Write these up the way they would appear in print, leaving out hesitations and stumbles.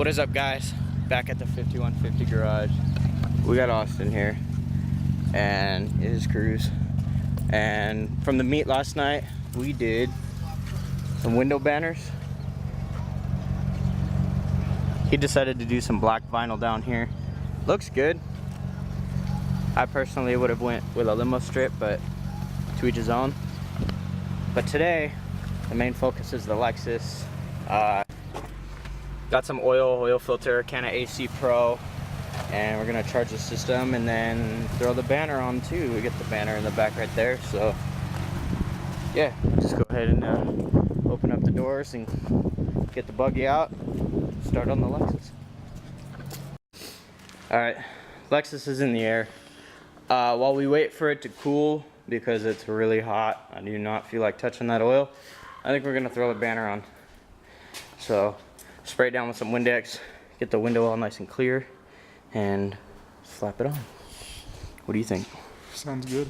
What is up, guys? Back at the 5150 garage. We got Austin here and his crews. And from the meet last night, we did some window banners. He decided to do some black vinyl down here. Looks good. I personally would have went with a limo strip, but to each his own. But today, the main focus is the Lexus. Got some oil filter, can of AC Pro, and we're gonna charge the system and then throw the banner on too. We get the banner in the back right there, so yeah, just go ahead and open up the doors and get the buggy out, start on the Lexus. Alright, Lexus is in the air. While we wait for it to cool, because it's really hot, I do not feel like touching that oil, I think we're gonna throw the banner on. So spray it down with some Windex, get the window all nice and clear, and slap it on. What do you think? Sounds good.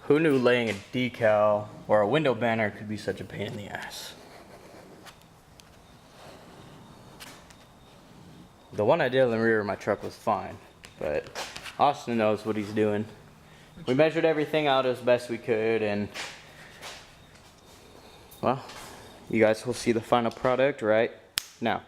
Who knew laying a decal or a window banner could be such a pain in the ass? The one I did in the rear of my truck was fine, but Austin knows what he's doing. We measured everything out as best we could, and well, you guys will see the final product right now.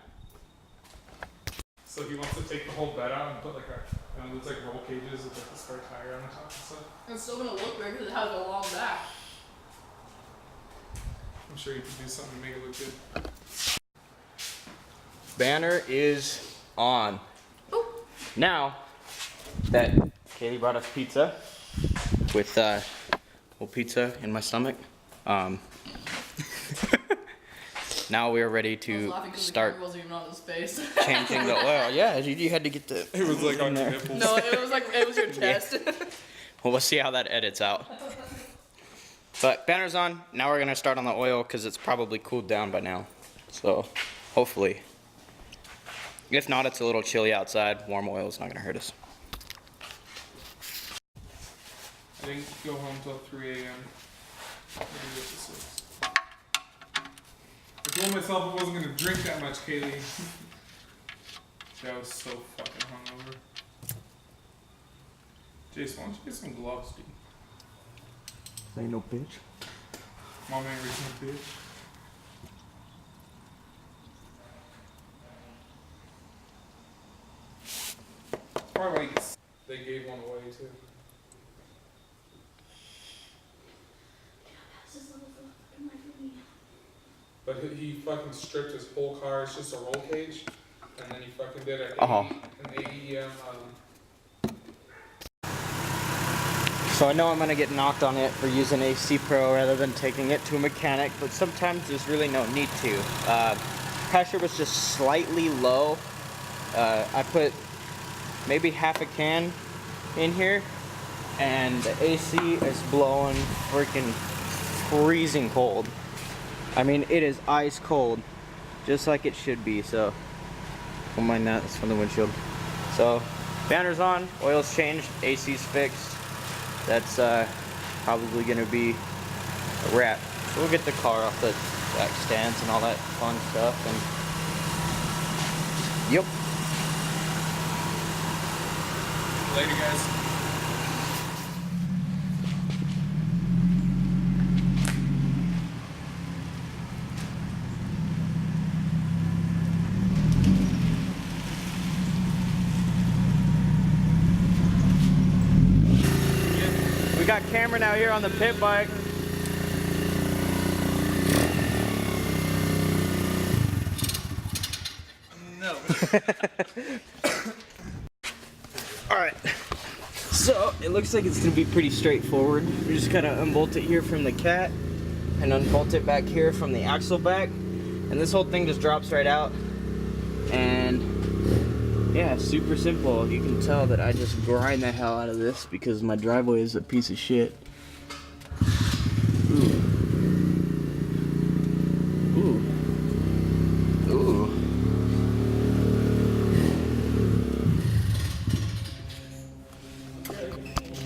So he wants to take the whole bed out and put like a, looks like roll cages with like a spare tire on the top and stuff. It's still gonna look weird because it has a long back. I'm sure you can do something to make it look good. Banner is on. Ooh. Now that Katie brought us pizza with well, pizza in my stomach. Now we are ready to start changing the oil. Yeah, you had to get the. It was like on your nipples. No, it was your chest. Yeah. Well, we'll see how that edits out. But banner's on. Now we're gonna start on the oil because it's probably cooled down by now. So hopefully, if not, it's a little chilly outside. Warm oil is not gonna hurt us. I didn't go home till 3 a.m. I told myself I wasn't gonna drink that much, Kaylee. I was so fucking hungover. Jason, why don't you get some gloves, dude? Ain't no bitch. Mom ain't raising a bitch. Or like, they gave one away too. But he fucking stripped his whole car. It's just a roll cage, and then he fucking did an AEM. So I know I'm gonna get knocked on it for using AC Pro rather than taking it to a mechanic, but sometimes there's really no need to. Pressure was just slightly low. I put maybe half a can in here, and the AC is blowing freaking freezing cold. I mean, it is ice cold, just like it should be, so don't mind that, it's from the windshield. So, banner's on, oil's changed, AC's fixed. That's probably gonna be a wrap. So we'll get the car off the back stands and all that fun stuff, and yep. Later, guys. We got Cameron out here on the pit bike. No. Alright, so it looks like it's gonna be pretty straightforward. We just gotta unbolt it here from the cat and unbolt it back here from the axle back, and this whole thing just drops right out. And yeah, super simple. You can tell that I just grind the hell out of this because my driveway is a piece of shit. Ooh. Ooh. Ooh.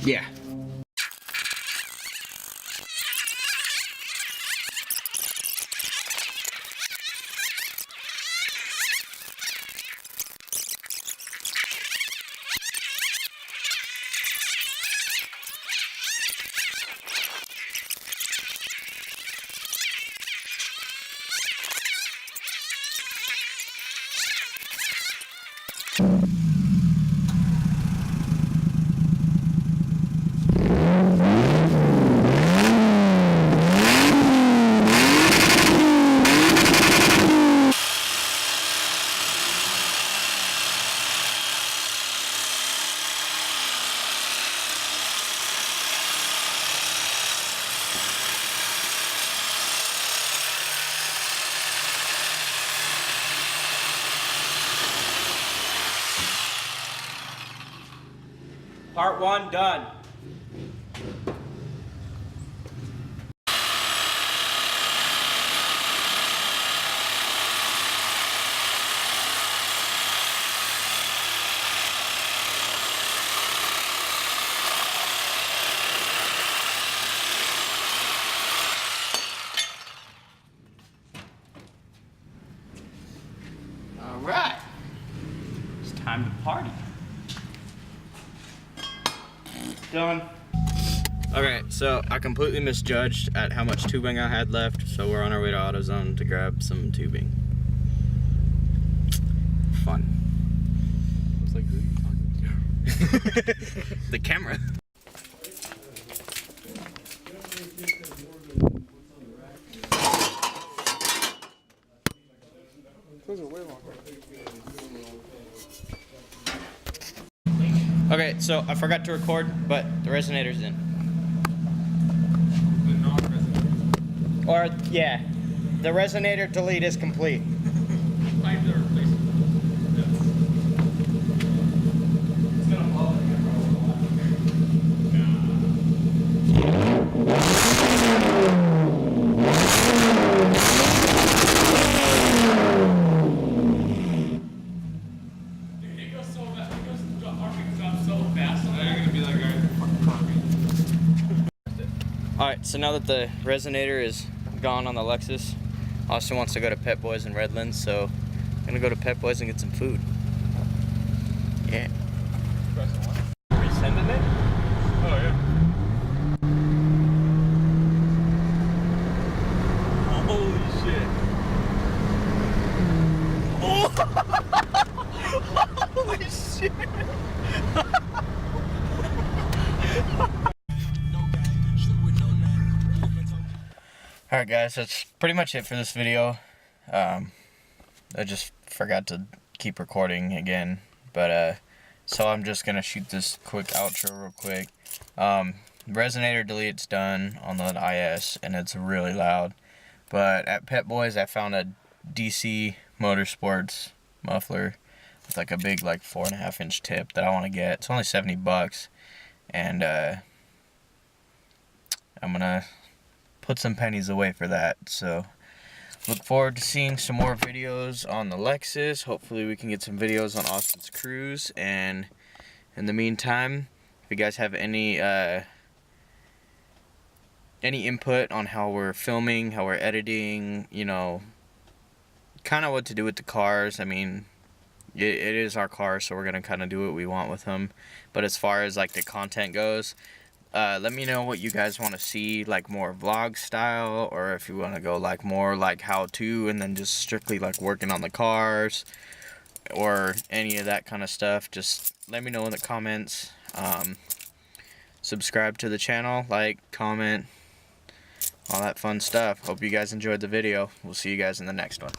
Yeah. Part 1 done. Alright. It's time to party. Done. Okay, so I completely misjudged at how much tubing I had left, so we're on our way to AutoZone to grab some tubing. Fun. It's like, who are you talking to? The camera. Those are way longer. Okay, so I forgot to record, but the resonator's in. The non-resident. Or, yeah, the resonator delete is complete. Find the replacement. It's gonna blow it again, Dude, it goes so fast. It goes, the arm goes up so fast. And then you're gonna be like, Alright, so now that the resonator is gone on the Lexus, Austin wants to go to Pet Boys in Redlands, so I'm gonna go to Pet Boys and get some food. Yeah. Resending it? oh yeah. Holy shit. Oh! Holy shit! Alright guys, that's pretty much it for this video. I just forgot to keep recording again, but so I'm just gonna shoot this quick outro real quick. Resonator delete's done on the IS and it's really loud, but at Pet Boys I found a DC Motorsports muffler with like a big like 4.5 inch tip that I want to get. It's only $70 and I'm gonna put some pennies away for that. So look forward to seeing some more videos on the Lexus. Hopefully we can get some videos on Austin's cruise, and in the meantime, if you guys have any input on how we're filming, how we're editing, you know, kind of what to do with the cars. I mean, it is our car, so we're gonna kind of do what we want with them, but as far as like the content goes, let me know what you guys want to see, like more vlog style, or if you want to go like more like how to and then just strictly like working on the cars or any of that kind of stuff. Just let me know in the comments. Subscribe to the channel, like, comment, all that fun stuff. Hope you guys enjoyed the video. We'll see you guys in the next one.